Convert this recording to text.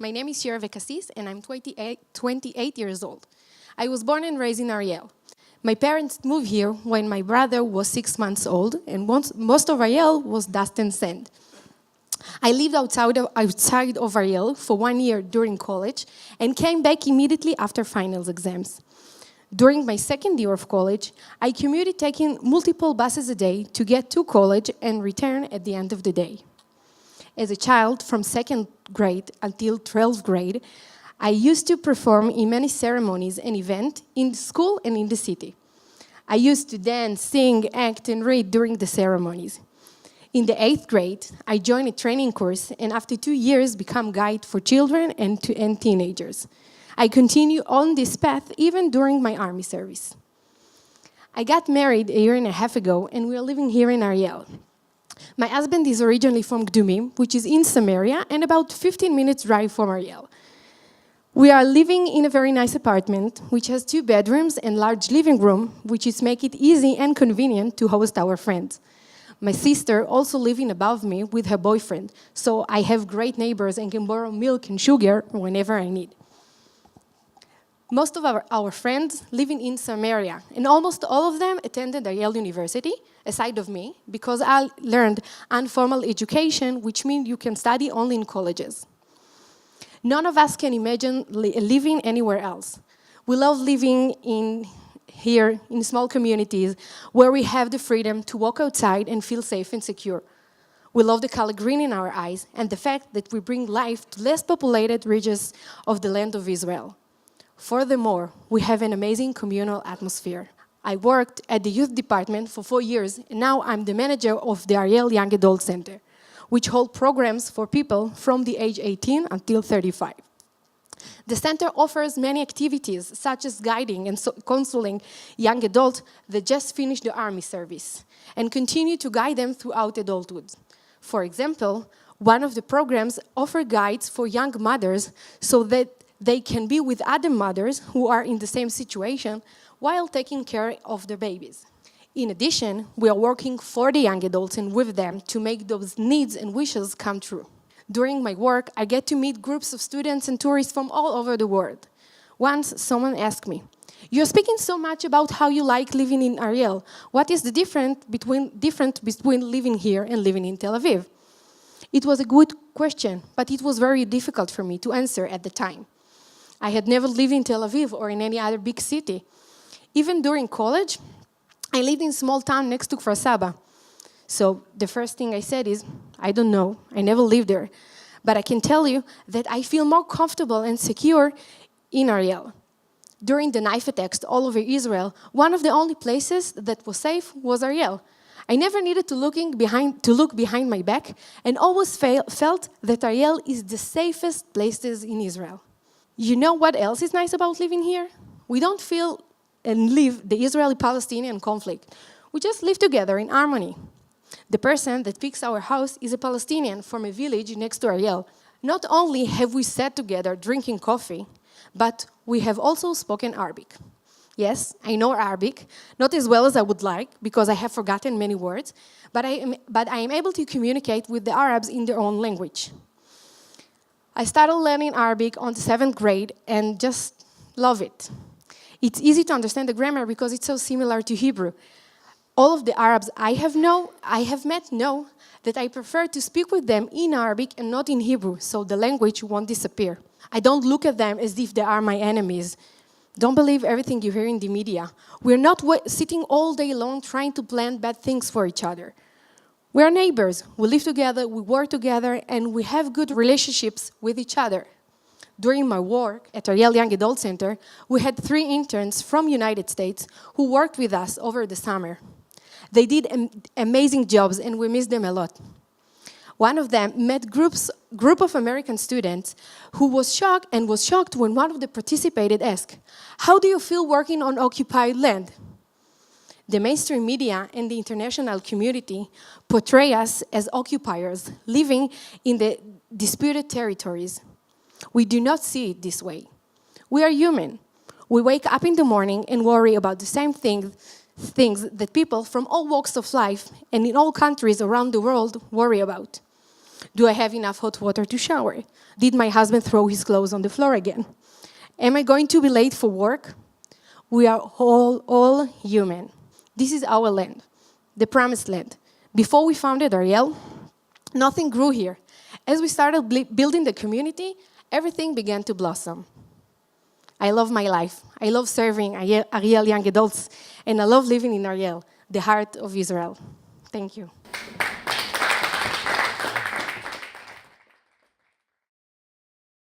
My name is Shir Avikassis, and I'm 28 years old. I was born and raised in Ariel. My parents moved here when my brother was 6 months old, and most of Ariel was dust and sand. I lived outside of Ariel for 1 year during college and came back immediately after finals exams. During my second year of college, I commuted taking multiple buses a day to get to college and return at the end of the day. As a child, from second grade until 12th grade, I used to perform in many ceremonies and events in the school and in the city. I used to dance, sing, act, and read during the ceremonies. In the 8th grade, I joined a training course and after 2 years became guide for children and teenagers. I continue on this path even during my army service. I got married a year and a half ago and we are living here in Ariel. My husband is originally from Kdumim, which is in Samaria, and about 15 minutes drive from Ariel. We are living in a very nice apartment, which has 2 bedrooms and large living room, which is make it easy and convenient to host our friends. My sister also living above me with her boyfriend, so I have great neighbors and can borrow milk and sugar whenever I need. Most of our friends living in Samaria, and almost all of them attended Ariel University, aside of me, because I learned informal education, which means you can study only in colleges. None of us can imagine living anywhere else. We love living here in small communities where we have the freedom to walk outside and feel safe and secure. We love the color green in our eyes and the fact that we bring life to less populated regions of the land of Israel. Furthermore, we have an amazing communal atmosphere. I worked at the youth department for 4 years, and now I'm the manager of the Ariel Young Adult Center, which hold programs for people from the age 18 until 35. The center offers many activities, such as guiding and counseling young adults that just finished the army service, and continue to guide them throughout adulthood. For example, one of the programs offers guides for young mothers so that they can be with other mothers who are in the same situation while taking care of their babies. In addition, we are working for the young adults and with them to make those needs and wishes come true. During my work, I get to meet groups of students and tourists from all over the world. Once, someone asked me, "You're speaking so much about how you like living in Ariel. What is the difference between living here and living in Tel Aviv?" It was a good question, but it was very difficult for me to answer at the time. I had never lived in Tel Aviv or in any other big city. Even during college, I lived in a small town next to Kfar Saba. So the first thing I said is, I don't know, I never lived there. But I can tell you that I feel more comfortable and secure in Ariel. During the knife attacks all over Israel, one of the only places that was safe was Ariel. I never needed to look behind my back and always felt that Ariel is the safest places in Israel. You know what else is nice about living here? We don't feel and live the Israeli-Palestinian conflict. We just live together in harmony. The person that picks our house is a Palestinian from a village next to Ariel. Not only have we sat together drinking coffee, but we have also spoken Arabic. Yes, I know Arabic, not as well as I would like, because I have forgotten many words, but I am able to communicate with the Arabs in their own language. I started learning Arabic on the 7th grade and just love it. It's easy to understand the grammar because it's so similar to Hebrew. All of the Arabs I have met know that I prefer to speak with them in Arabic and not in Hebrew, so the language won't disappear. I don't look at them as if they are my enemies. Don't believe everything you hear in the media. We're not sitting all day long trying to plan bad things for each other. We are neighbors, we live together, we work together, and we have good relationships with each other. During my work at Ariel Young Adult Center, we had 3 interns from United States who worked with us over the summer. They did amazing jobs and we missed them a lot. One of them met group of American students who was shocked when one of the participated asked, "How do you feel working on occupied land?" The mainstream media and the international community portray us as occupiers living in the disputed territories. We do not see it this way. We are human. We wake up in the morning and worry about the same things that people from all walks of life and in all countries around the world worry about. Do I have enough hot water to shower? Did my husband throw his clothes on the floor again? Am I going to be late for work? We are all human. This is our land, the promised land. Before we founded Ariel, nothing grew here. As we started building the community, everything began to blossom. I love my life. I love serving Ariel young adults, and I love living in Ariel, the heart of Israel. Thank you.